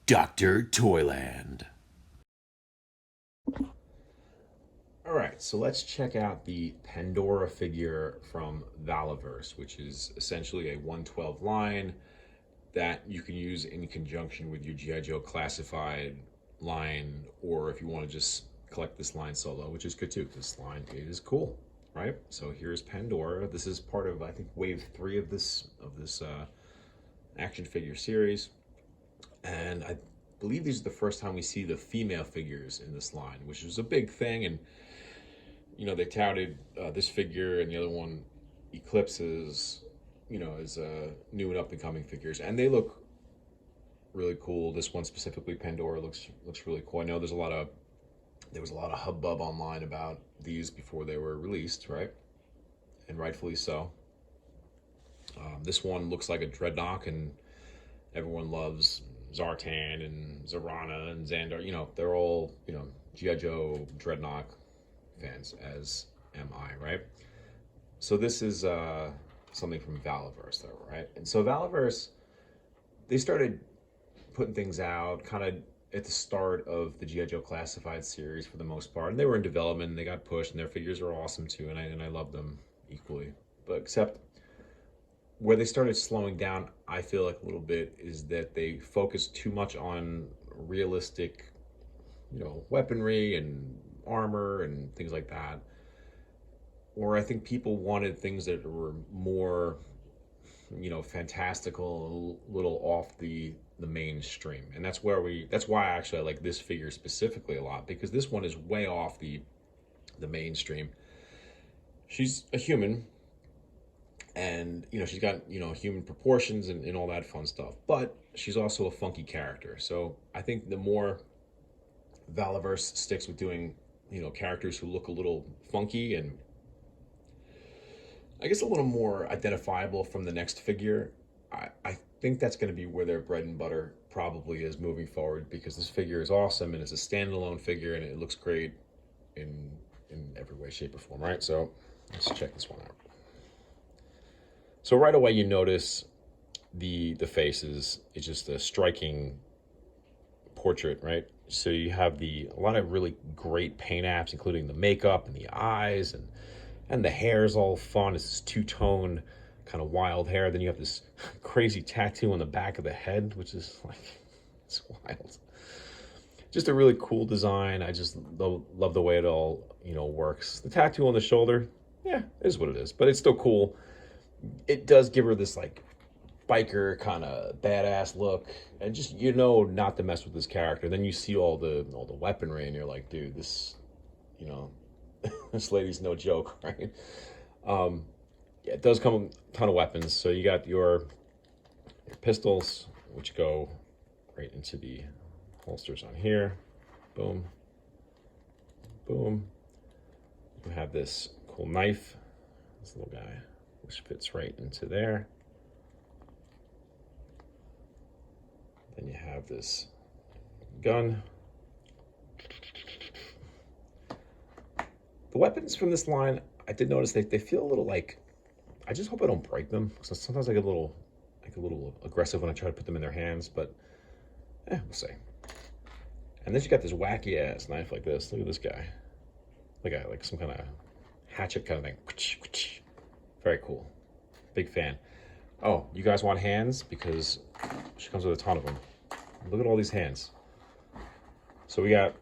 Dr. Toyland. All right, so let's check out the Pandora figure from Valaverse, which is essentially a 112 line that you can use in conjunction with your G.I. Joe classified line, or if you want to just collect this line solo, which is good too. This line is cool, right? So here's Pandora. This is part of, I think, wave 3 of this action figure series, and I believe these are the first time we see the female figures in this line, which is a big thing. And they touted this figure and the other one, Eclipses, as new and up and coming figures, and they look really cool. This one specifically, Pandora, looks really cool. I know there was a lot of hubbub online about these before they were released, right? And rightfully so. This one looks like a Dreadnought, and everyone loves Zartan and Zarana and Xandar. They're all G.I. Joe Dreadnought fans, as am I, right? So this is something from Valaverse, though, right? And so Valaverse, they started putting things out kind of at the start of the G.I. Joe Classified series for the most part, and they were in development, and they got pushed, and their figures are awesome too, and I love them equally. But except where they started slowing down, I feel like a little bit, is that they focused too much on realistic, weaponry and armor and things like that. Or I think people wanted things that were more, fantastical, a little off the mainstream. And that's why actually I like this figure specifically a lot, because this one is way off the mainstream. She's a human, and she's got human proportions and all that fun stuff, but she's also a funky character. So I think the more Valaverse sticks with doing characters who look a little funky and I guess a little more identifiable from the next figure, I think that's going to be where their bread and butter probably is moving forward, because this figure is awesome and it's a standalone figure and it looks great in every way, shape, or form, right? So let's check this one out. So right away you notice the faces. It's just a striking portrait, right? So you have a lot of really great paint apps, including the makeup and the eyes, and the hair is all fun. It's this two-tone kind of wild hair. Then you have this crazy tattoo on the back of the head, which is it's wild. Just a really cool design. I just love the way it all works. The tattoo on the shoulder, yeah, it is what it is, but it's still cool. It does give her this biker kind of badass look, and just not to mess with this character. Then you see all the weaponry and you're like, dude, this this lady's no joke, right? Yeah, it does come with a ton of weapons. So you got your pistols, which go right into the holsters on here. Boom, boom. You have this cool knife, this little guy, which fits right into there. Then you have this gun. The weapons from this line, I did notice they feel a little I just hope I don't break them. So sometimes I get a little aggressive when I try to put them in their hands, but we'll see. And then you got this wacky ass knife like this. Look at this guy. Like some kind of hatchet kind of thing. Very cool. Big fan. Oh, you guys want hands? Because she comes with a ton of them. Look at all these hands. So we got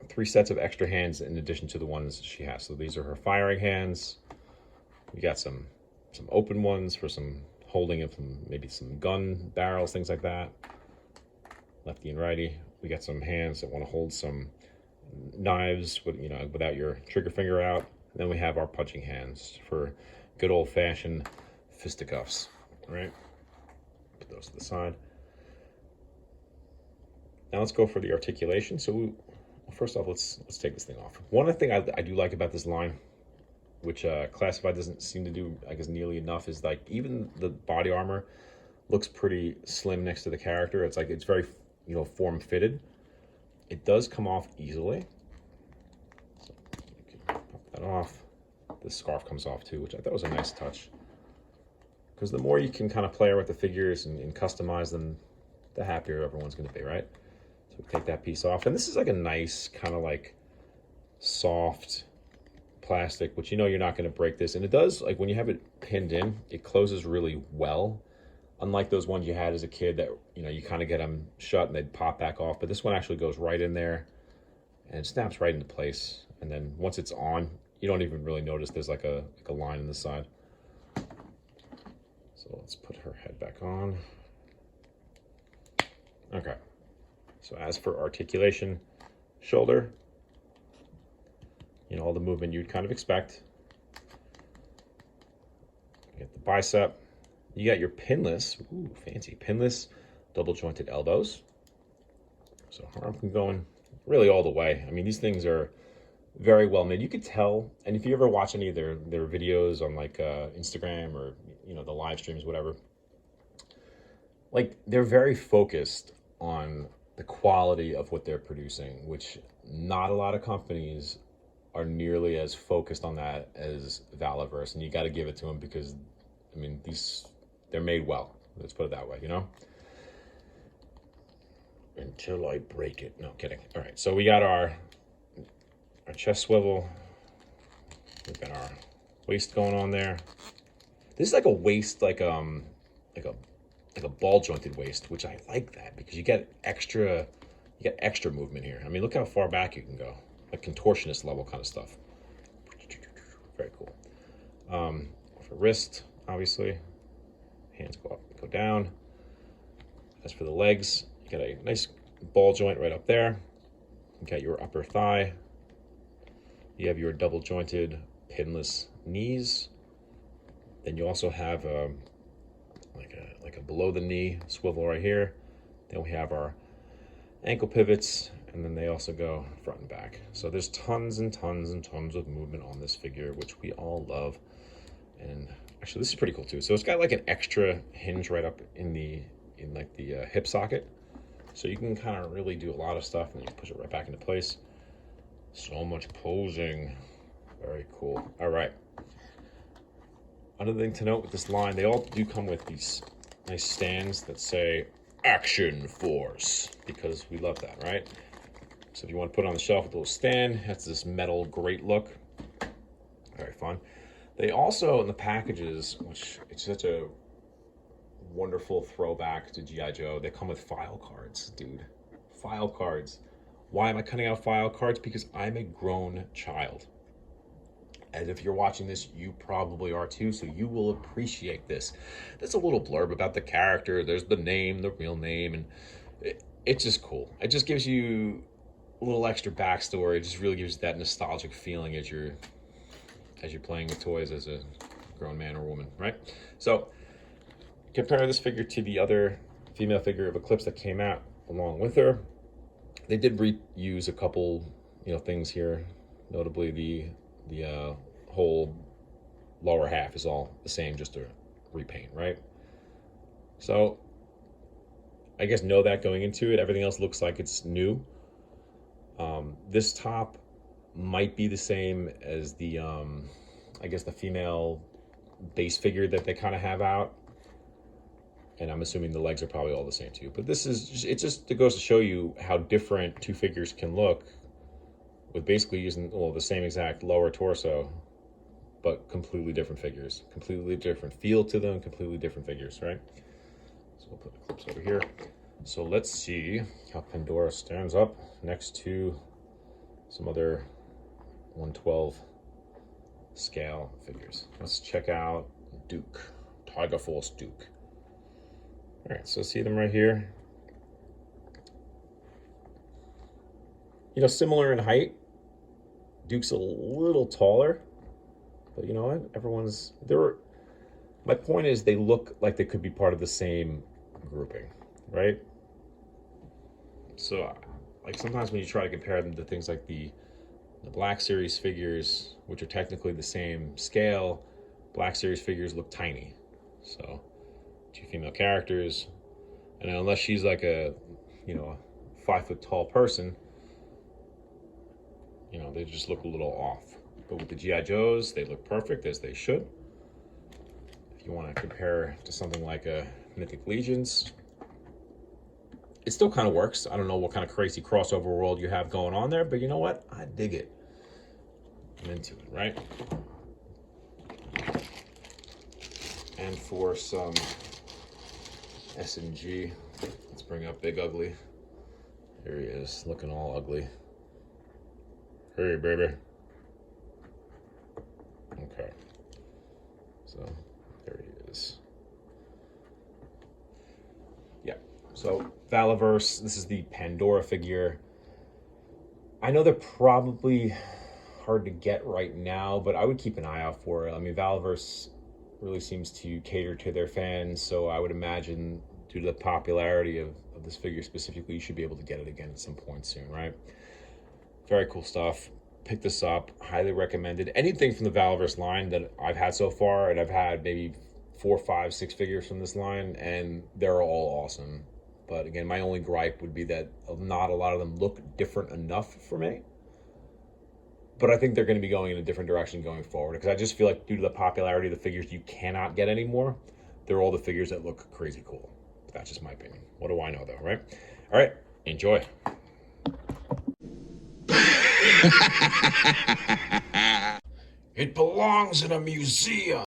3 sets of extra hands in addition to the ones she has. So these are her firing hands. We got some open ones for some holding of maybe some gun barrels, things like that. Lefty and righty. We got some hands that want to hold some knives without your trigger finger out. And then we have our punching hands for good old-fashioned fisticuffs. All right, put those to the side. Now let's go for the articulation. So first off, let's take this thing off. One thing I do like about this line, which Classified doesn't seem to do, I guess, nearly enough, is even the body armor looks pretty slim next to the character. It's very form-fitted. It does come off easily. So you can pop that off. This scarf comes off too, which I thought was a nice touch. Because the more you can kind of play with the figures and customize them, the happier everyone's going to be, right? So we take that piece off, and this is like a nice kind of like soft plastic, which you know you're not going to break this, and it does, like when you have it pinned in, it closes really well, unlike those ones you had as a kid that, you know, you kind of get them shut and they'd pop back off. But this one actually goes right in there and it snaps right into place, and then once it's on, you don't even really notice there's like a line in the side. So let's put her head back on. Okay, so as for articulation, shoulder, you know, all the movement you'd kind of expect. You get the bicep. You got your pinless, ooh, fancy, pinless double jointed elbows. So arm can go in really all the way. I mean, these things are very well made. You could tell, and if you ever watch any of their videos on like Instagram or, you know, the live streams, whatever, like they're very focused on the quality of what they're producing, which not a lot of companies are nearly as focused on that as Valaverse, and you got to give it to them because, I mean, they're made well. Let's put it that way, you know? Until I break it. No, kidding. All right, so we got our chest swivel. We've got our waist going on there. This is like a waist, like a ball jointed waist, which I like that because you get extra movement here. I mean, look how far back you can go, like contortionist level kind of stuff. Very cool. For wrist, obviously, hands go up, go down. As for the legs, you got a nice ball joint right up there. You got your upper thigh. You have your double jointed pinless knees. Then you also have like a below the knee swivel right here. Then we have our ankle pivots, and then they also go front and back. So there's tons and tons and tons of movement on this figure, which we all love. And actually, this is pretty cool too. So it's got like an extra hinge right up in the hip socket, so you can kind of really do a lot of stuff, and then you push it right back into place. So much posing. Very cool. All right. Another thing to note with this line, they all do come with these nice stands that say Action Force, because we love that, right? So if you want to put it on the shelf with a little stand, it has this metal grate look. Very fun. They also, in the packages, which it's such a wonderful throwback to G.I. Joe, they come with file cards, dude. File cards. Why am I cutting out file cards? Because I'm a grown child. And if you're watching this, you probably are too, so you will appreciate this. There's a little blurb about the character. There's the name, the real name, and it's just cool. It just gives you a little extra backstory. It just really gives you that nostalgic feeling as you're playing with toys as a grown man or woman, right? So compare this figure to the other female figure of Eclipse that came out along with her. They did reuse a couple, things here, notably the whole lower half is all the same, just a repaint, right? So I guess know that going into it. Everything else looks like it's new. This top might be the same as the I guess the female base figure that they kind of have out, and I'm assuming the legs are probably all the same too. But this is it goes to show you how different two figures can look with basically using the same exact lower torso, but completely different figures, completely different feel to them, completely different figures, right? So we'll put the clips over here. So let's see how Pandora stands up next to some other 112 scale figures. Let's check out Duke, Tiger Force Duke. All right, so see them right here. Similar in height. Duke's a little taller, but you know what? My point is they look like they could be part of the same grouping, right? So, like sometimes when you try to compare them to things like the Black Series figures, which are technically the same scale, Black Series figures look tiny. So, two female characters, and unless she's like a 5 foot tall person, they just look a little off. But with the G.I. Joes, they look perfect, as they should. If you want to compare to something like a Mythic Legions, it still kind of works. I don't know what kind of crazy crossover world you have going on there, but you know what? I dig it. I'm into it, right? And for some S&G, let's bring up Big Ugly. Here he is, looking all ugly. Hey, baby. Okay. So, there he is. Yeah. So, Valaverse, this is the Pandora figure. I know they're probably hard to get right now, but I would keep an eye out for it. I mean, Valaverse really seems to cater to their fans, so I would imagine due to the popularity of this figure specifically, you should be able to get it again at some point soon, right? Very cool stuff. Pick this up, highly recommended. Anything from the Valaverse line that I've had so far, and I've had maybe 4, 5, 6 figures from this line, and they're all awesome. But again, my only gripe would be that not a lot of them look different enough for me. But I think they're going to be going in a different direction going forward, because I just feel like due to the popularity of the figures you cannot get anymore, they're all the figures that look crazy cool. That's just my opinion. What do I know though, right? All right, enjoy. It belongs in a museum.